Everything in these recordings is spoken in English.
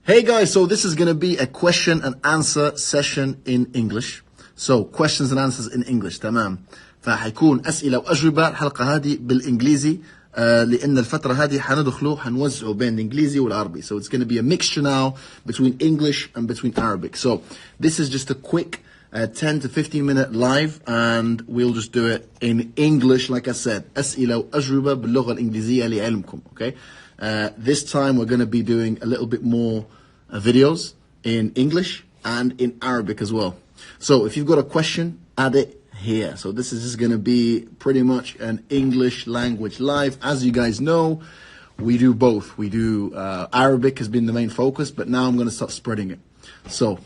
Hey guys, so this is going to be a question and answer session in English. So questions and answers in English, تمام. فحيكون أسئلة وأجوبة الحلقة هذه بالإنجليزي لأن الفترة هذه حنوزعه بين الإنجليزي والعربي. So it's going to be a mixture now between English and between Arabic. So this is just a quick 10 to 15 minute live and we'll just do it in English like I said. أسئلة وأجوبة باللغة الإنجليزية لعلمكم, okay? This time we're going to be doing a little bit more videos in English and in Arabic as well. So if you've got a question, add it here. So this is just going to be pretty much an English language live. As you guys know, we do both. We do Arabic has been the main focus, but now I'm going to start spreading it. So,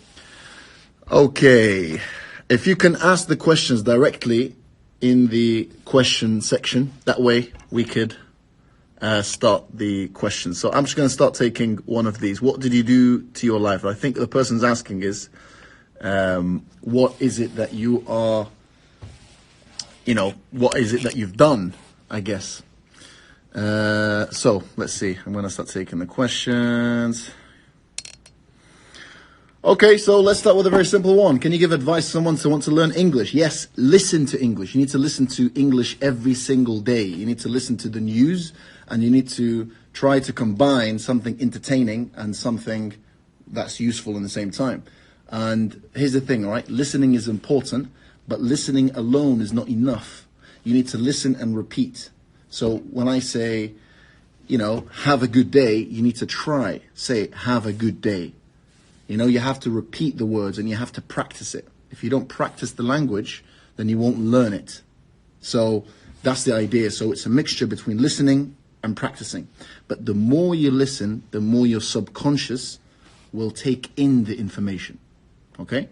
okay. If you can ask the questions directly in the question section, that way we could start the questions. So I'm just going to start taking one of these. What did you do to your life? I think the person's asking is, what is it that you are, what is it that you've done, I guess. So let's see. I'm going to start taking the questions. Okay, so let's start with a very simple one. Can you give advice to someone who wants to learn English? Yes, listen to English. You need to listen to English every single day. You need to listen to the news and you need to try to combine something entertaining and something that's useful in the same time. And here's the thing, all right? Listening is important, but listening alone is not enough. You need to listen and repeat. So when I say, have a good day, you need to say, have a good day. You have to repeat the words and you have to practice it. If you don't practice the language, then you won't learn it. So that's the idea. So it's a mixture between listening and practicing. But the more you listen, the more your subconscious will take in the information. Okay?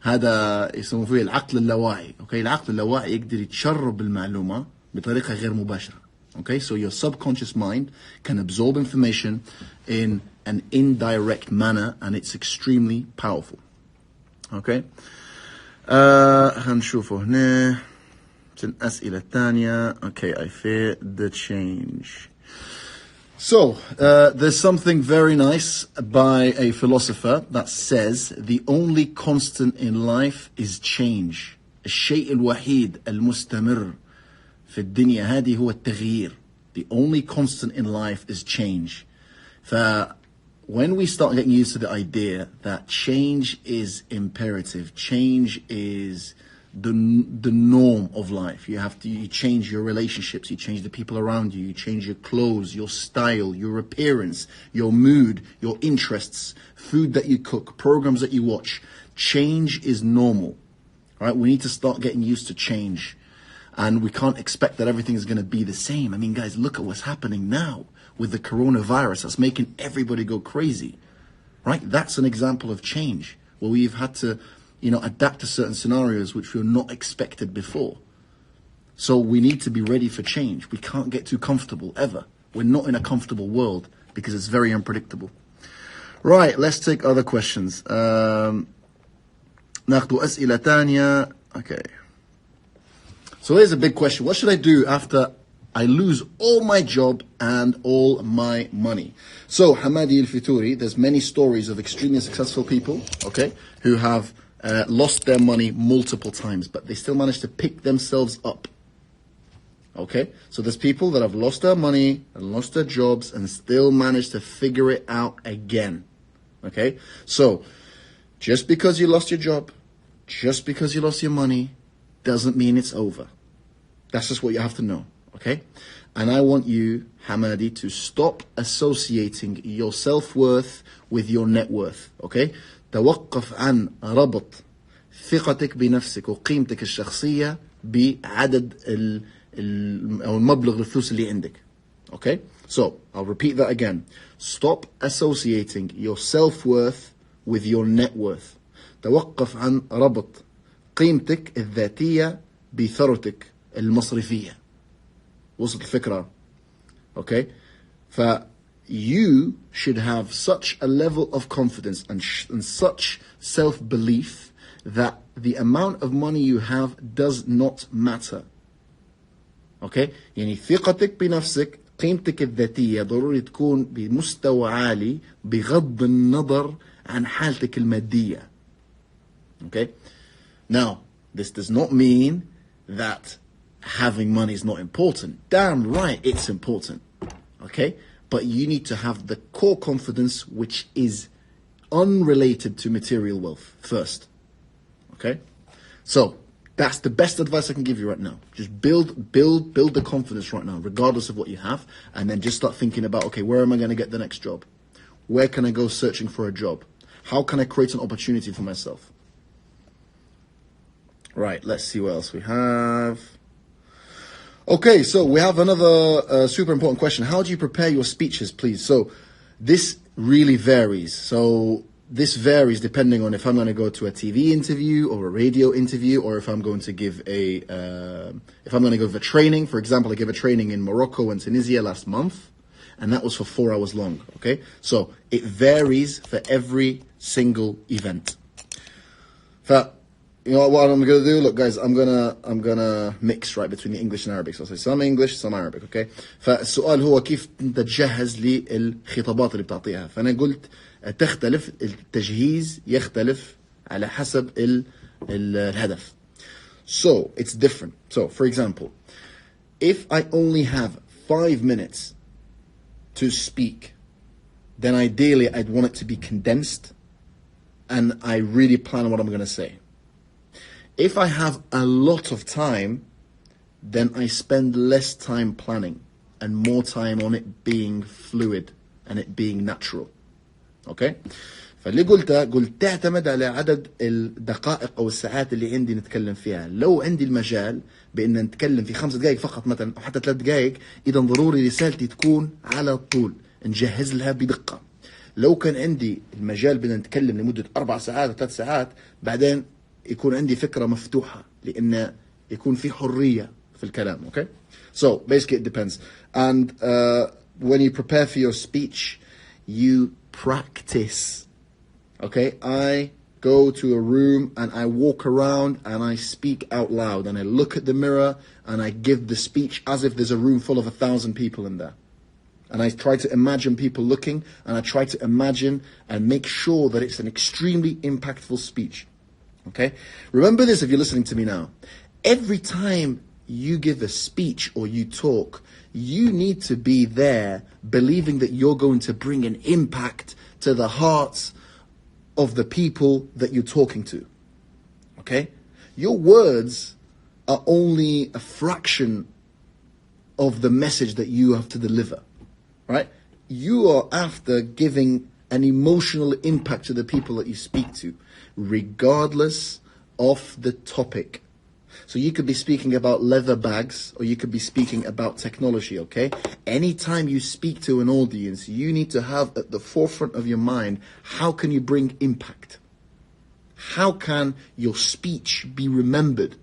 هذا يسموه فيه العقل اللاواعي. Okay? العقل اللاواعي يقدر يتشرب المعلومة بطريقة غير مباشرة. Okay? So your subconscious mind can absorb information in an indirect manner and it's extremely powerful. Okay? هنشوفه هنا. الأسئلة الثانية. Okay, I fear the change. So, there's something very nice by a philosopher that says the only constant in life is change. الشيء الوحيد المستمر في الدنيا هذه هو التغيير. The only constant in life is change. When we start getting used to the idea that change is imperative, change is the norm of life. You change your relationships, you change the people around you, you change your clothes, your style, your appearance, your mood, your interests, food that you cook, programs that you watch. Change is normal. All right? We need to start getting used to change. And we can't expect that everything is going to be the same. I mean, guys, look at what's happening now with the coronavirus. That's making everybody go crazy. Right? That's an example of change where we've had to adapt to certain scenarios which were not expected before. So we need to be ready for change. We can't get too comfortable, ever. We're not in a comfortable world because it's very unpredictable. Right, let's take other questions. ناخذ أسئلة تانية. Okay. So here's a big question. What should I do after I lose all my job and all my money? So, Hamadi al-Fituri, there's many stories of extremely successful people, okay, who have lost their money multiple times, but they still managed to pick themselves up. Okay? So there's people that have lost their money and lost their jobs and still managed to figure it out again. Okay? So, just because you lost your job, just because you lost your money, doesn't mean it's over. That's just what you have to know. Okay? And I want you, Hamadi, to stop associating your self-worth with your net worth. Okay? توقف عن ربط ثقتك بنفسك وقيمتك الشخصية بعدد أو المبلغ الفلوس اللي عندك. Okay? So, I'll repeat that again. Stop associating your self-worth with your net worth. توقف عن ربط قيمتك الذاتية بثروتك المصرفية. وصلت الفكرة؟ Okay? You should have such a level of confidence and such self-belief that the amount of money you have does not matter. Okay? يعني ثقتك بنفسك قيمتك الذاتية ضروري تكون بمستوى عالي بغض النظر عن حالتك المادية. Okay? Now, this does not mean that having money is not important. Damn right it's important. Okay? But you need to have the core confidence which is unrelated to material wealth first. Okay? So, that's the best advice I can give you right now. Just build the confidence right now, regardless of what you have, and then just start thinking about, okay, where am I going to get the next job? Where can I go searching for a job? How can I create an opportunity for myself? Right, let's see what else we have. Okay, so we have another super important question. How do you prepare your speeches, please? So this really varies. So this varies depending on if I'm going to go to a TV interview or a radio interview, or if I'm going to give a training. For example, I gave a training in Morocco and Tunisia last month, and that was for 4 hours long. Okay, so it varies for every single event. You know what I'm gonna do? Look, guys, I'm gonna mix right between the English and Arabic. So I'll say some English, some Arabic. Okay. فالسؤال هو كيف انت تجهز للخطابات اللي بتعطيها. فأنا قلت تختلف التجهيز يختلف على حسب الهدف. So it's different. So for example, if I only have 5 minutes to speak, then ideally I'd want it to be condensed, and I really plan what I'm gonna say. If I have a lot of time, then I spend less time planning and more time on it being fluid and it being natural. Okay? فاللي قلت تعتمد على عدد الدقائق أو الساعات اللي عندي نتكلم فيها. لو عندي المجال بأن نتكلم في 5 دقائق فقط مثلا أو حتى 3 دقائق، إذا ضروري رسالتي تكون على طول نجهز لها بدقة. لو كان عندي المجال بدنا نتكلم لمدة 4 ساعات أو 3 ساعات، بعدين يكون عندي فكرة مفتوحة لأن يكون في حرية في الكلام. Okay? So basically it depends. And when you prepare for your speech, you practice. Okay? I go to a room and I walk around and I speak out loud and I look at the mirror and I give the speech as if there's a room full of 1,000 people in there. And I try to imagine people looking, and I try to imagine and make sure that it's an extremely impactful speech. Okay? Remember this if you're listening to me now. Every time you give a speech or you talk, you need to be there believing that you're going to bring an impact to the hearts of the people that you're talking to. Okay? Your words are only a fraction of the message that you have to deliver. Right? You are after giving an emotional impact to the people that you speak to, regardless of the topic. So you could be speaking about leather bags, or you could be speaking about technology, okay? Anytime you speak to an audience, you need to have at the forefront of your mind, how can you bring impact? How can your speech be remembered?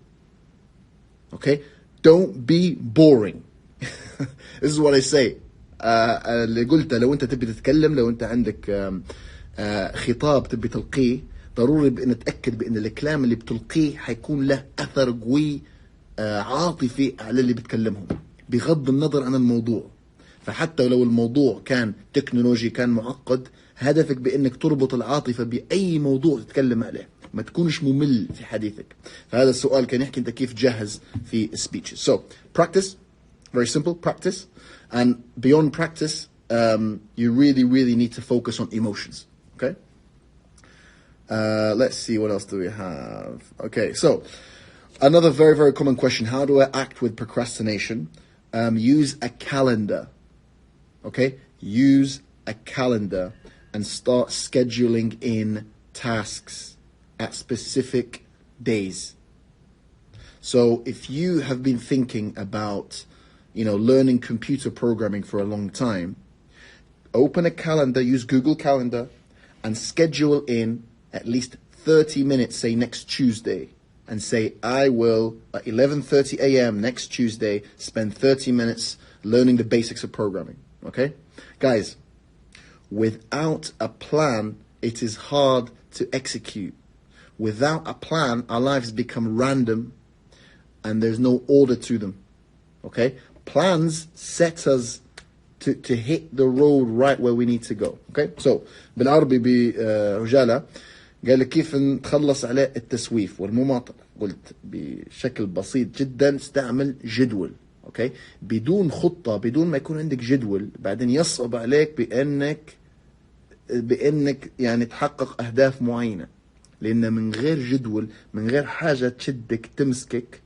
Okay? Don't be boring. This is what I say. اللي قلته لو انت تبي تتكلم، لو انت عندك خطاب تبي تلقيه، ضروري بان نتاكد بان الكلام اللي بتلقيه حيكون له اثر قوي عاطفي على اللي بتكلمهم بغض النظر عن الموضوع. فحتى لو الموضوع كان تكنولوجي، كان معقد، هدفك بانك تربط العاطفه باي موضوع تتكلم عليه، ما تكونش ممل في حديثك. فهذا السؤال كان يحكي انت كيف تجهز في speeches. So practice, very simple, practice. And beyond practice, you really need to focus on emotions. Okay? Let's see, what else do we have? Okay, so another very common question: how do I act with procrastination? Use a calendar. Okay? Use a calendar and start scheduling in tasks at specific days. So if you have been thinking about learning computer programming for a long time, open a calendar, use Google Calendar, and schedule in at least 30 minutes, say next Tuesday, and say, I will, at 11:30 a.m. next Tuesday, spend 30 minutes learning the basics of programming. Okay? Guys, without a plan, it is hard to execute. Without a plan, our lives become random, and there's no order to them. Okay? Plans set us to hit the road right where we need to go. Okay, so بالعربي بعجالة قال لك كيف نتخلص على التسويف والمماطلة. قلت بشكل بسيط جدا استعمل جدول. اوكي، بدون خطة، بدون ما يكون عندك جدول، بعدين يصعب عليك بانك يعني تحقق اهداف معينة، لان من غير جدول، من غير حاجة تشدك تمسكك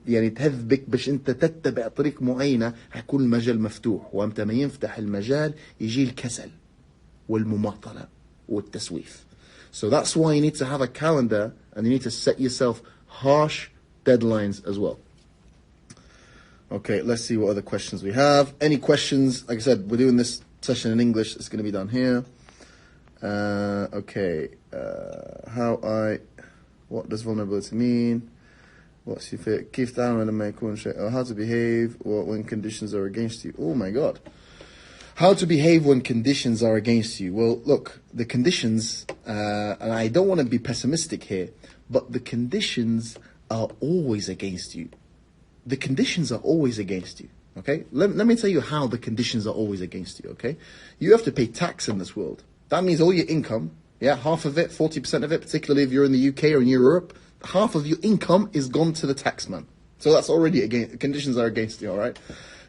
يعني تهذبك باش انت تتبع طريق معينة، حيكون المجال مفتوح، وامتى ما ينفتح المجال يجي الكسل والمماطلة والتسويف. So that's why you need to have a calendar and you need to set yourself harsh deadlines as well. Okay, let's see what other questions we have. Any questions? Like I said, we're doing this session in English. It's going to be done here. Okay. What does vulnerability mean? What's your fit? كيف تعمل لما يكون شيء? Or how to behave when conditions are against you? Oh my God. How to behave when conditions are against you? Well, look, the conditions, and I don't want to be pessimistic here, but the conditions are always against you. The conditions are always against you, okay? Let me tell you how the conditions are always against you, okay? You have to pay tax in this world. That means all your income, yeah, half of it, 40% of it, particularly if you're in the UK or in Europe, half of your income is gone to the taxman. So that's already against, conditions are against you, all right?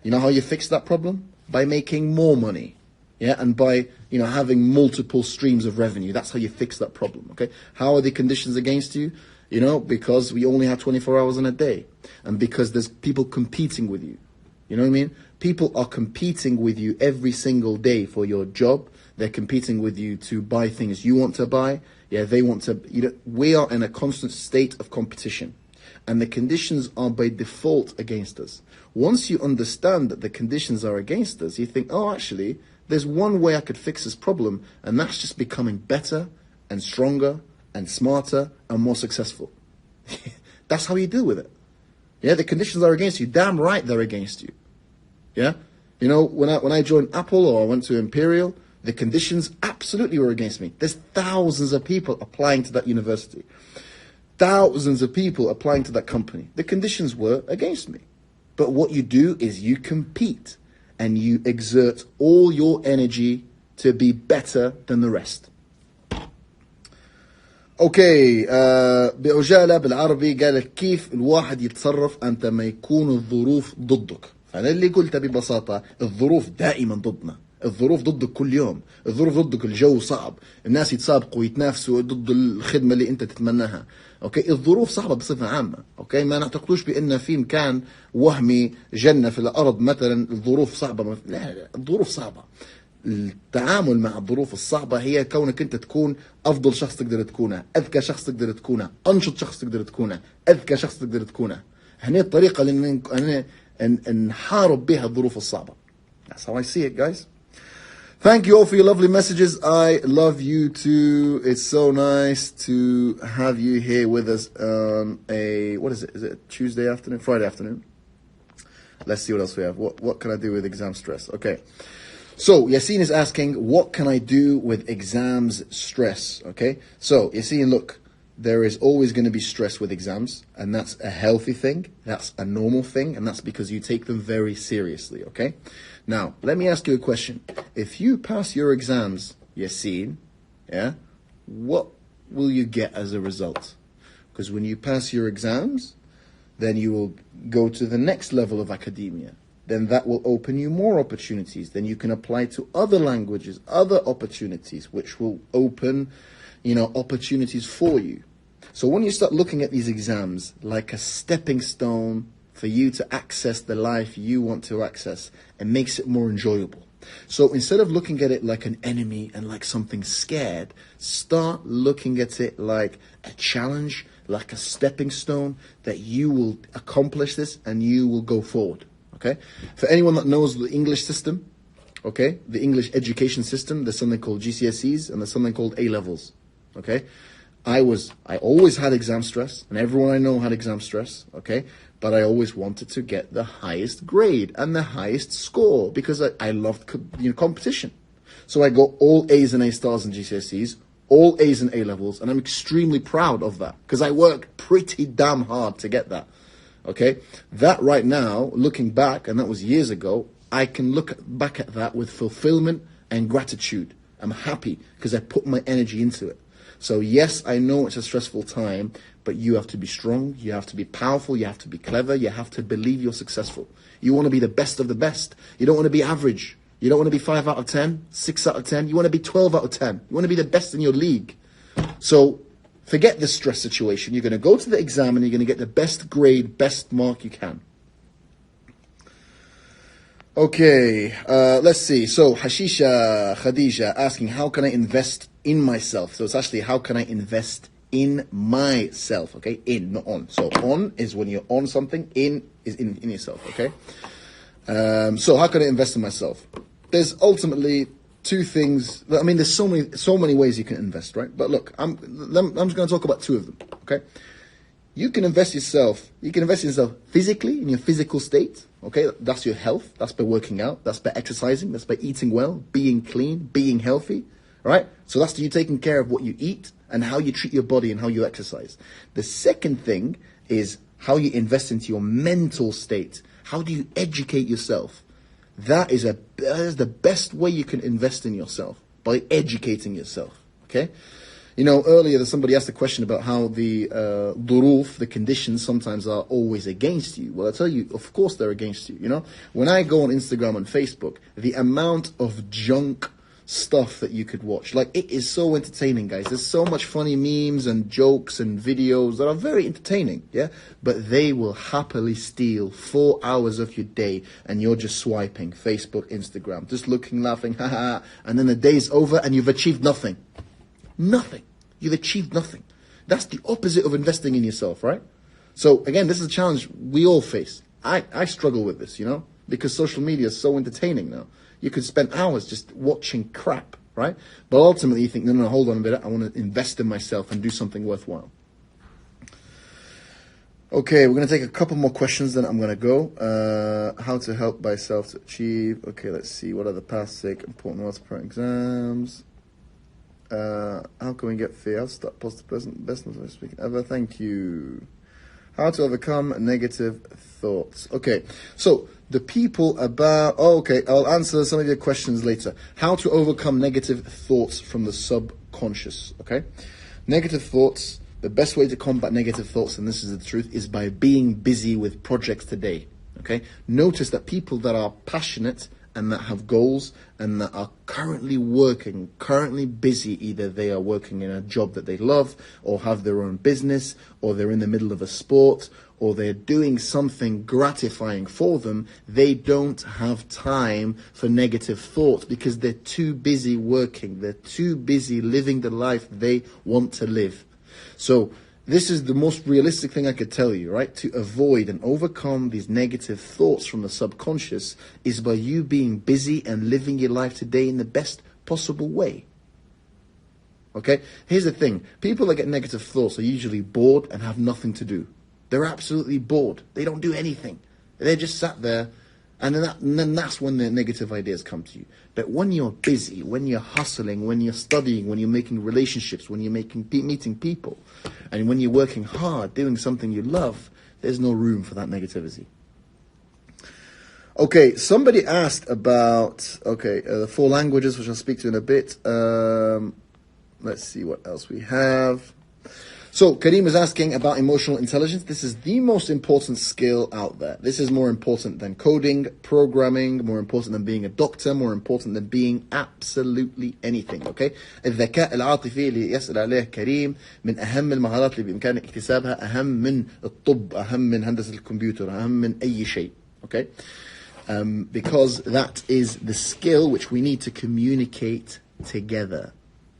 You know how you fix that problem? By making more money, yeah, and by, you know, having multiple streams of revenue. That's how you fix that problem, okay? How are the conditions against you? You know, because we only have 24 hours in a day, and because there's people competing with you. You know what I mean? People are competing with you every single day for your job. They're competing with you to buy things you want to buy. Yeah, they want to, you know, we are in a constant state of competition, and the conditions are by default against us. Once you understand that the conditions are against us, you think, oh, actually, there's one way I could fix this problem, and that's just becoming better and stronger and smarter and more successful. That's how you deal with it. Yeah, the conditions are against you. Damn right they're against you. Yeah? You know, when I joined Apple or I went to Imperial, the conditions absolutely were against me. There's thousands of people applying to that university. Thousands of people applying to that company. The conditions were against me. But what you do is you compete and you exert all your energy to be better than the rest. اوكي بعجالة بالعربي قال لك كيف الواحد يتصرف أنت ما يكون الظروف ضدك. فأنا اللي قلته ببساطة، الظروف دائما ضدنا، الظروف ضدك كل يوم، الظروف ضدك، الجو صعب، الناس يتسابقوا ويتنافسوا ضد الخدمة اللي أنت تتمناها. أوكي، الظروف صعبة بصفة عامة. أوكي، ما نعتقدوش بأن في مكان وهمي جنة في الأرض مثلا الظروف صعبة. لا، الظروف صعبة. التعامل مع الظروف الصعبة هي كونك أنت تكون أفضل شخص تقدر تكونه، أذكى شخص تقدر تكونه، أنشط شخص تقدر تكونه، أذكى شخص تقدر تكونه. هني الطريقة اللي نحارب بها الظروف الصعبة. That's how I see it, guys. Thank you all for your lovely messages. I love you too. It's so nice to have you here with us on a, what is it? Is it a Tuesday afternoon? Friday afternoon? Let's see what else we have. What can I do with exam stress? Okay. So, Yassine is asking, what can I do with exams stress? Okay, so Yassine, look, there is always going to be stress with exams, and that's a healthy thing, that's a normal thing, and that's because you take them very seriously, okay? Now, let me ask you a question. If you pass your exams, Yassine, yeah, what will you get as a result? Because when you pass your exams, then you will go to the next level of academia. Then that will open you more opportunities. Then you can apply to other languages, other opportunities, which will open, you know, opportunities for you. So when you start looking at these exams like a stepping stone for you to access the life you want to access, it makes it more enjoyable. So instead of looking at it like an enemy and like something scared, start looking at it like a challenge, like a stepping stone that you will accomplish this and you will go forward. Okay, for anyone that knows the English system, okay, the English education system, there's something called GCSEs and there's something called A-levels. Okay, I always had exam stress, and everyone I know had exam stress. Okay, but I always wanted to get the highest grade and the highest score because I loved competition. So I got all A's and A stars in GCSEs, all A's and A-levels, and I'm extremely proud of that because I worked pretty damn hard to get that. Okay, that right now, looking back, and that was years ago, I can look back at that with fulfillment and gratitude. I'm happy because I put my energy into it. So yes, I know it's a stressful time, but you have to be strong, you have to be powerful, you have to be clever, you have to believe you're successful. You want to be the best of the best. You don't want to be average. You don't want to be 5 out of 10, 6 out of 10. You want to be 12 out of 10. You want to be the best in your league. So forget the stress situation. You're going to go to the exam and you're going to get the best grade, best mark you can. Okay, let's see. So Hashisha Khadija asking, how can I invest in myself? So it's actually, how can I invest in myself? Okay, in, not on. So on is when you're on something, in is in yourself, okay? So how can I invest in myself? There's ultimately two things. I mean, there's so many ways you can invest, right? But look, I'm just going to talk about two of them, okay? You can invest yourself. You can invest in yourself physically, in your physical state. Okay, that's your health. That's by working out. That's by exercising. That's by eating well, being clean, being healthy. Right? So that's you taking care of what you eat and how you treat your body and how you exercise. The second thing is how you invest into your mental state. How do you educate yourself? That is the best way you can invest in yourself, by educating yourself. Okay? You know, earlier somebody asked a question about how the duruf, the conditions, sometimes are always against you. Well, I tell you, of course they're against you. You know, when I go on Instagram and Facebook, the amount of junk stuff that you could watch, like, it is so entertaining, guys. There's so much funny memes and jokes and videos that are very entertaining, yeah? But they will happily steal 4 hours of your day, and you're just swiping Facebook, Instagram, just looking, laughing, haha, and then the day's over and you've achieved nothing. Nothing. You've achieved nothing. That's the opposite of investing in yourself, right? So again, this is a challenge we all face. I struggle with this, you know, because social media is so entertaining now. You could spend hours just watching crap, right? But ultimately you think, no, hold on a minute. I want to invest in myself and do something worthwhile. Okay, we're going to take a couple more questions, then I'm going to go. How to help myself to achieve. Okay, let's see. What are the past 6 important words for exams? How can we get fair? Start positive present, best of speaking ever. Thank you. How to overcome negative thoughts. Okay, so the people about... Oh, okay, I'll answer some of your questions later. How to overcome negative thoughts from the subconscious, okay? Negative thoughts, the best way to combat negative thoughts, and this is the truth, is by being busy with projects today, okay? Notice that people that are passionate and that have goals and that are currently working, currently busy, either they are working in a job that they love or have their own business, or they're in the middle of a sport, or they're doing something gratifying for them, they don't have time for negative thoughts because they're too busy working. They're too busy living the life they want to live. So this is the most realistic thing I could tell you, right? To avoid and overcome these negative thoughts from the subconscious is by you being busy and living your life today in the best possible way. Okay? Here's the thing. People that get negative thoughts are usually bored and have nothing to do. They're absolutely bored. They don't do anything. They're just sat there, and then that's when the negative ideas come to you. But when you're busy, when you're hustling, when you're studying, when you're making relationships, when you're meeting people, and when you're working hard, doing something you love, there's no room for that negativity. Okay, somebody asked about, the 4 languages, which I'll speak to in a bit. Let's see what else we have. So, Kareem is asking about emotional intelligence. This is the most important skill out there. This is more important than coding, programming, more important than being a doctor, more important than being absolutely anything, okay? الذكاء العاطفي اللي يسأل عليه كريم من أهم المهارات اللي بإمكانك اكتسابها، أهم من الطب، أهم من هندسة الكمبيوتر، أهم من أي شيء, okay? Because that is the skill which we need to communicate together.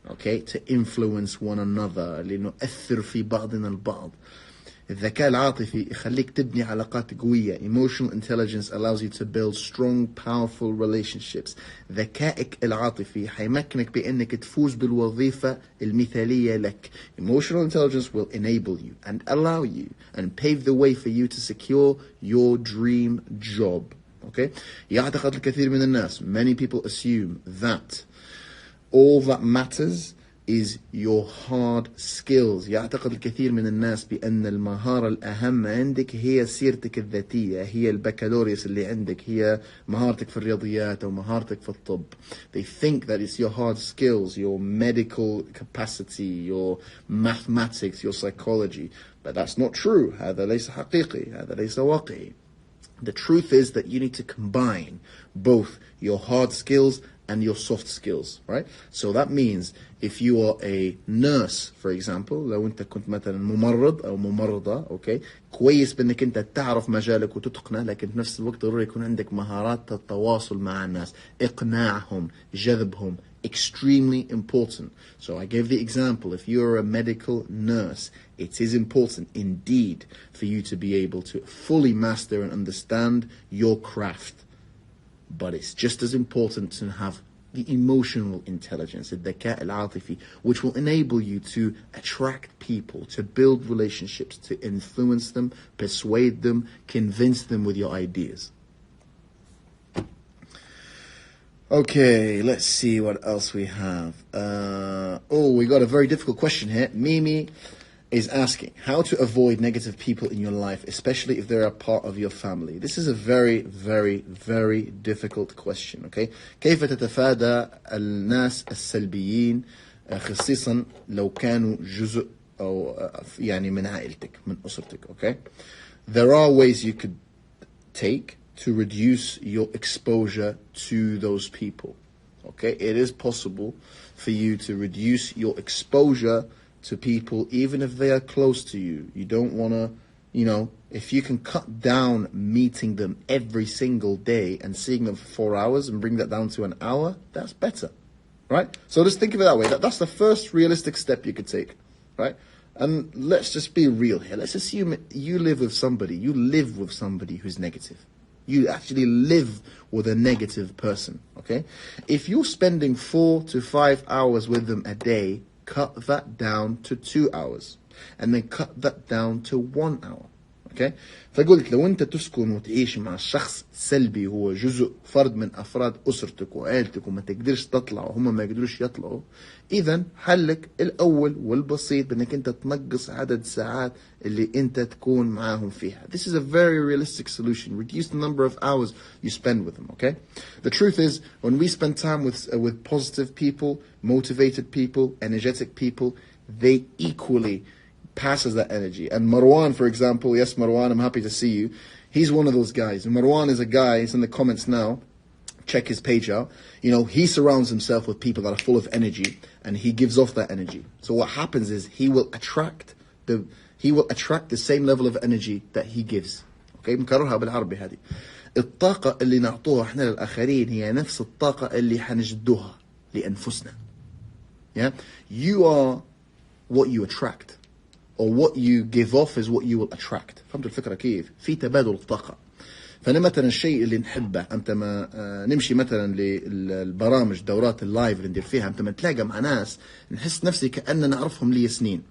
Okay, to influence one another, لنؤثر في بعضنا البعض. الذكاء العاطفي يخليك تبني علاقات قوية. Emotional intelligence allows you to build strong, powerful relationships. ذكائك العاطفي حيمكنك بأنك تفوز بالوظيفة المثالية لك. Emotional intelligence will enable you and allow you and pave the way for you to secure your dream job. Okay, يعتقد الكثير من الناس, many people assume that all that matters is your hard skills. يعتقد الكثير من الناس بأن المهارة الأهم عندك هي سيرتك الذاتية، هي البكالوريوس اللي عندك، هي مهارتك في الرياضيات أو مهارتك في الطب. They think that it's your hard skills, your medical capacity, your mathematics, your psychology. But that's not true. هذا ليس حقيقي. هذا ليس واقعي. The truth is that you need to combine both your hard skills and your soft skills, right? So that means if you are a nurse, for example, لو انت كنت مثلا ممرض او ممرضة، okay, كويس بانك انت تعرف مجالك وتتقنه، لكن في نفس الوقت ضروري يكون عندك مهارات التواصل مع الناس، اقناعهم، جذبهم. Extremely important. So I gave the example, if you're a medical nurse, it is important indeed for you to be able to fully master and understand your craft. But it's just as important to have the emotional intelligence, الذكاء العاطفي, which will enable you to attract people, to build relationships, to influence them, persuade them, convince them with your ideas. Okay, let's see what else we have. We got a very difficult question here. Mimi is asking how to avoid negative people in your life, especially if they're a part of your family. This is a very, very, very difficult question, okay? كيف تتفادى الناس السلبيين خصيصا لو كانوا جزء أو يعني من عائلتك، من أسرتك, okay? There are ways you could take to reduce your exposure to those people, okay? It is possible for you to reduce your exposure to people even if they are close to you. You don't want to, if you can cut down meeting them every single day and seeing them for 4 hours and bring that down to an hour, that's better, right? So just think of it that way. That's the first realistic step you could take, right? And let's just be real here. Let's assume you live with somebody who's negative. You actually live with a negative person, okay? If you're spending 4 to 5 hours with them a day, cut that down to 2 hours. And then cut that down to 1 hour, okay? فقلت لو أنت تسكن وتعيش مع شخص سلبي هو جزء فرد من أفراد أسرتك وعائلتك وما تقدرش تطلع وهم ما يقدروش يطلعوا، إذن حلك الأول والبسيط بأنك أنت تنقص عدد ساعات اللي أنت تكون معاهم فيها. This is a very realistic solution. Reduce the number of hours you spend with them, okay? The truth is, when we spend time with positive people, motivated people, energetic people, they equally passes that energy. And Marwan, for example, yes, Marwan, I'm happy to see you. He's one of those guys. And Marwan is a guy, he's in the comments now. Check his page out. He surrounds himself with people that are full of energy and he gives off that energy. So what happens is he will attract the same level of energy that he gives. Okay, مكررها بالعربي هذه. الطاقة اللي نعطوها احنا للآخرين هي نفس الطاقة اللي حنجدوها لأنفسنا. Yeah? You are what you attract. Or what you give off is what you will attract. فهمت الفكرة كيف؟ في تبادل الطاقة. فأنا مثلا الشيء اللي نحبه أنت ما نمشي مثلا للبرامج دورات اللايف اللي ندير فيها، أنت ما تلاقى مع ناس نحس نفسي كأننا نعرفهم لي سنين،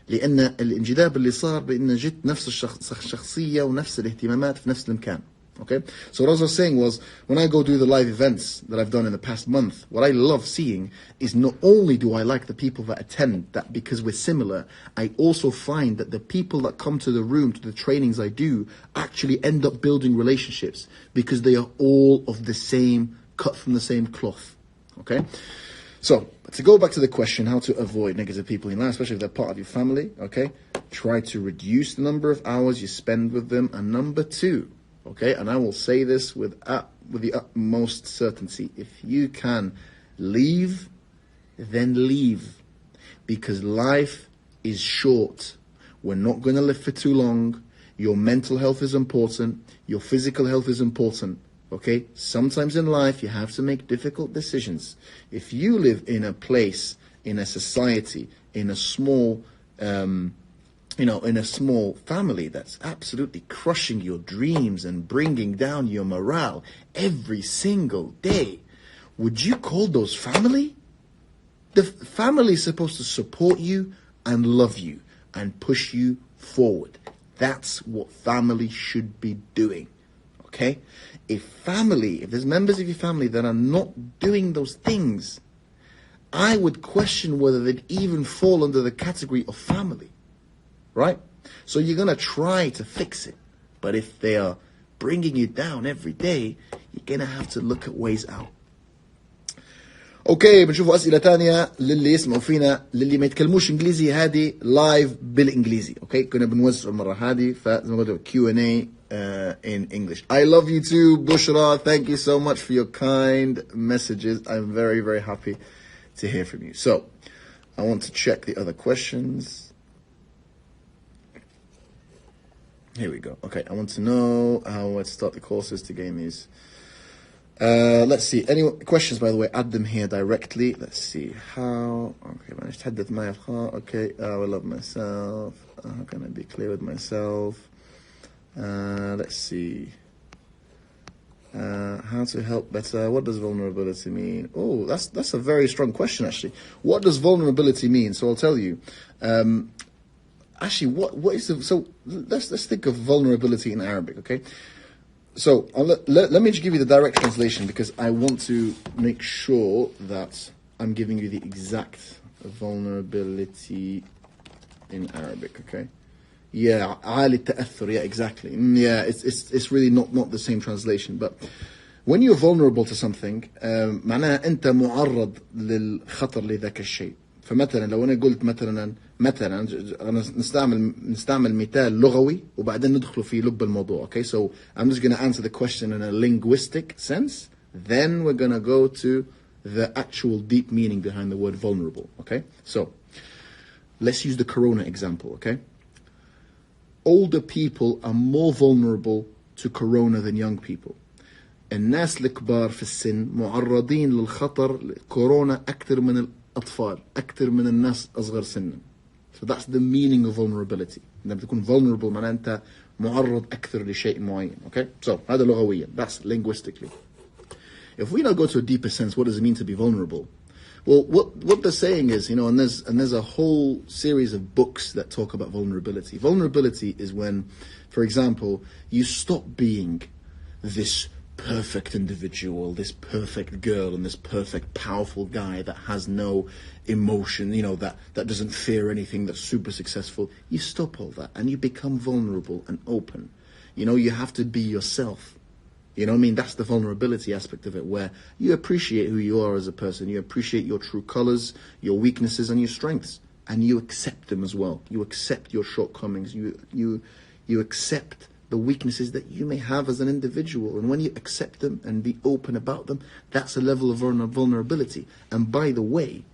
لأن الانجذاب اللي صار بأن جت نفس الشخصية ونفس الاهتمامات في نفس المكان. Okay, so what I was saying was, when I go do the live events that I've done in the past month, what I love seeing is not only do I like the people that attend, that because we're similar, I also find that the people that come to the room, to the trainings I do, actually end up building relationships because they are all of the same, cut from the same cloth. Okay, so to go back to the question, how to avoid negative people in life, especially if they're part of your family. Okay, try to reduce the number of hours you spend with them, and number 2. Okay, and I will say this with the utmost certainty. If you can leave, then leave. Because life is short. We're not going to live for too long. Your mental health is important. Your physical health is important. Okay, sometimes in life you have to make difficult decisions. If you live in a place, in a society, in a small in a small family that's absolutely crushing your dreams and bringing down your morale every single day, would you call those family? The family is supposed to support you and love you and push you forward. That's what family should be doing, okay? If there's members of your family that are not doing those things, I would question whether they'd even fall under the category of family, right? So you're going to try to fix it. But if they are bringing you down every day, you're going to have to look at ways out. اوكي بنشوفوا اسئله ثانيه للي يسمعوا فينا، للي ما يتكلموش انجليزي هذه لايف بالانجليزي. اوكي كنا بنوزع المره هذه، فزي ما قلت Q&A in English. I love you too, Bushra. Thank you so much for your kind messages. I'm very, very happy to hear from you. So, I want to check the other questions. Here we go. Okay, I want to know how to start the courses to gain these. Let's see. Any questions, by the way, add them here directly. Let's see. How? Okay, managed to تحدث معي الخاص. Okay, I love myself. How can I be clear with myself? Let's see. How to help better? What does vulnerability mean? Oh, that's a very strong question, actually. What does vulnerability mean? So I'll tell you. Actually, what is the? So let's think of vulnerability in Arabic, okay? So let me just give you the direct translation, because I want to make sure that I'm giving you the exact vulnerability in Arabic, okay? Yeah, عالي التأثر, yeah, exactly. Yeah, it's really not the same translation, but when you're vulnerable to something, معناها أنت معرض للخطر لذاك الشيء. فمثلا لو أنا قلت مثلا أنا نستعمل مثال لغوي وبعدين ندخل في لب الموضوع. Okay, so I'm just going to answer the question in a linguistic sense, then we're going to go to the actual deep meaning behind the word vulnerable. Okay, so let's use the corona example. Okay, older people are more vulnerable to corona than young people. الناس الكبار في السن معرضين للخطر كورونا أكثر من الأطفال، أكثر من الناس أصغر سنا. So that's the meaning of vulnerability. لما تكون vulnerable معناه أنت معرض أكثر لشيء معين. Okay, so هذا لغويا. That's linguistically. If we now go to a deeper sense, what does it mean to be vulnerable? Well, what they're saying is, you know, and there's a whole series of books that talk about vulnerability. Vulnerability is when, for example, you stop being this perfect individual, this perfect girl, and this perfect powerful guy that has no emotion, you know, that doesn't fear anything, that's super successful. You stop all that and you become vulnerable and open. You know, you have to be yourself. You know what I mean? That's the vulnerability aspect of it, where you appreciate who you are as a person. You appreciate your true colors, your weaknesses, and your strengths. And you accept them as well. You accept your shortcomings. You accept the weaknesses that you may have as an individual. And when you accept them and be open about them, that's a level of vulnerability. And by the way,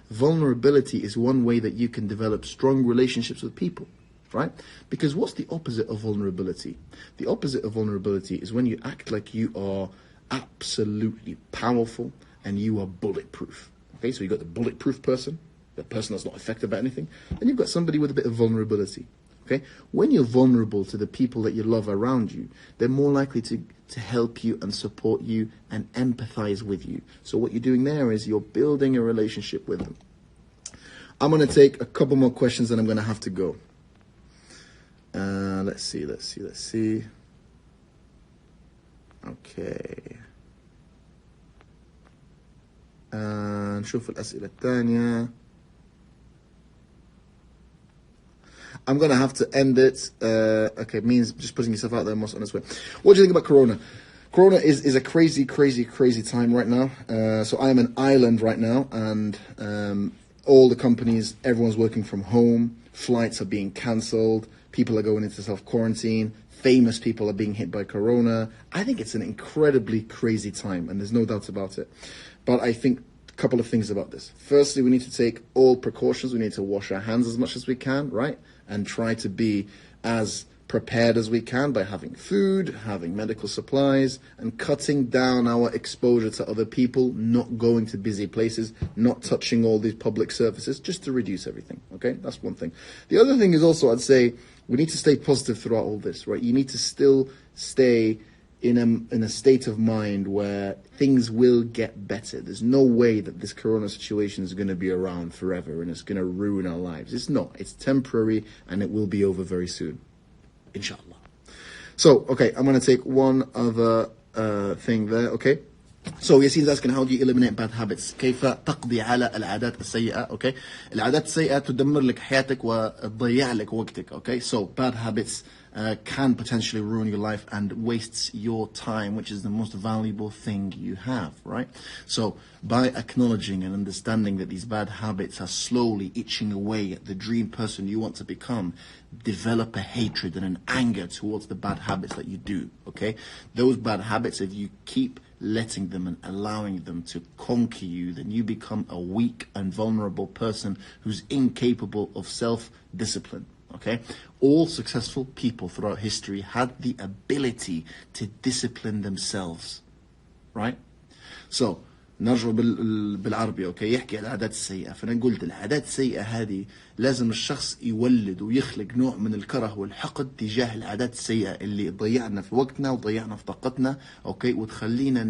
vulnerability is one way that you can develop strong relationships with people. Right? Because what's the opposite of vulnerability? The opposite of vulnerability is when you act like you are absolutely powerful and you are bulletproof. Okay, so you've got the bulletproof person, the person that's not affected by anything. Then you've got somebody with a bit of vulnerability. Okay, when you're vulnerable to the people that you love around you, they're more likely to help you and support you and empathize with you. So what you're doing there is you're building a relationship with them. I'm going to take a couple more questions and I'm going to have to go. Let's see. Okay. نشوف الأسئلة الثانية. I'm going to have to end it. Okay, it means just putting yourself out there most honest way. What do you think about Corona? Corona is a crazy time right now. So I'm an island right now, and all the companies, everyone's working from home. Flights are being cancelled. People are going into self-quarantine. Famous people are being hit by Corona. I think it's an incredibly crazy time, and there's no doubt about it. But I think a couple of things about this. Firstly, we need to take all precautions. We need to wash our hands as much as we can, right? And try to be as prepared as we can by having food, having medical supplies, and cutting down our exposure to other people, not going to busy places, not touching all these public surfaces, just to reduce everything, okay? That's one thing. The other thing is also, I'd say, we need to stay positive throughout all this, right? You need to still stay in a state of mind where things will get better. There's no way that this corona situation is going to be around forever and it's going to ruin our lives. It's not. It's temporary and it will be over very soon. Inshallah. So, okay, I'm going to take one other thing there, okay? So Yassine's asking, how do you eliminate bad habits? كيف تقضي على العادات السيئة? Okay. العادات السيئة تدمر لك حياتك وتضيع لك وقتك. Okay. So bad habits can potentially ruin your life and wastes your time, which is the most valuable thing you have, right? So by acknowledging and understanding that these bad habits are slowly itching away at the dream person you want to become, develop a hatred and an anger towards the bad habits that you do, okay? Those bad habits, if you keep letting them and allowing them to conquer you, then you become a weak and vulnerable person who's incapable of self-discipline. Okay, all successful people throughout history had the ability to discipline themselves, right? So نرجع بالعربي اوكي يحكي عن العادات السيئة. فانا قلت العادات السيئة هذه لازم الشخص يولد ويخلق نوع من الكره والحقد تجاه العادات السيئة اللي ضيعنا في وقتنا وضيعنا في طاقتنا اوكي وتخلينا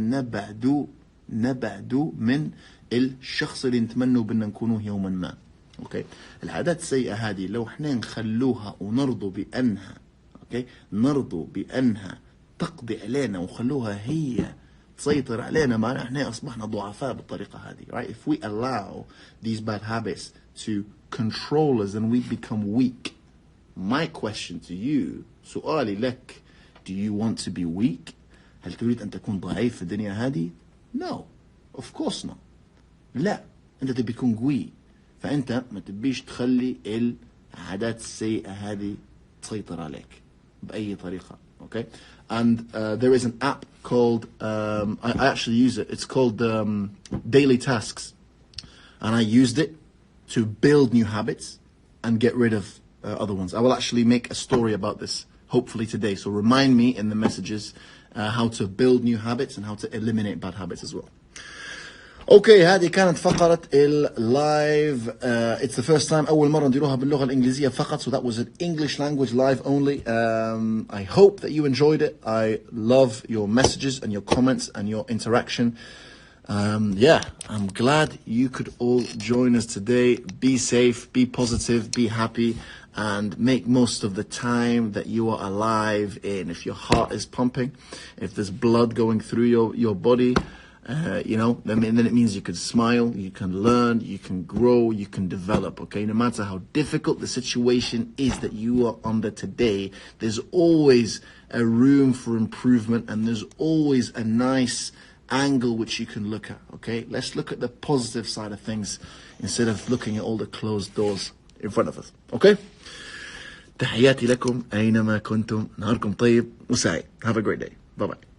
نبعدوا من الشخص اللي نتمنوا بأن نكونوه يوما ما. اوكي العادات السيئة هذه لو احنا نخلوها ونرضوا بأنها نرضوا بأنها تقضي علينا وخلوها هي تسيطر علينا معناها احنا اصبحنا ضعفاء بالطريقة هذه, right? If we allow these bad habits to control us, then we become weak. My question to you, سؤالي لك, do you want to be weak? هل تريد أن تكون ضعيف في الدنيا هذه؟ No, of course not. لا, أنت تبي تكون قوي. فأنت ما تبيش تخلي العادات السيئة هذه تسيطر عليك بأي طريقة. Okay, and there is an app called I actually use it. It's called Daily Tasks, and I used it to build new habits and get rid of other ones. I will actually make a story about this hopefully today. So remind me in the messages how to build new habits and how to eliminate bad habits as well. اوكي هذه كانت فقرة اللايف. It's the first time أول مرة نديروها باللغة الإنجليزية فقط. So that was an English language live only. I hope that you enjoyed it. I love your messages and your comments and your interaction. Yeah, I'm glad you could all join us today. Be safe, be positive, be happy, and make most of the time that you are alive in. If your heart is pumping, if there's blood going through your body, you know, then it means you can smile, you can learn, you can grow, you can develop, okay? No matter how difficult the situation is that you are under today, there's always a room for improvement and there's always a nice angle which you can look at, okay? Let's look at the positive side of things instead of looking at all the closed doors in front of us, okay? تحياتي لكم أينما كنتم. نهاركم طيب وسعيد. Have a great day. Bye-bye.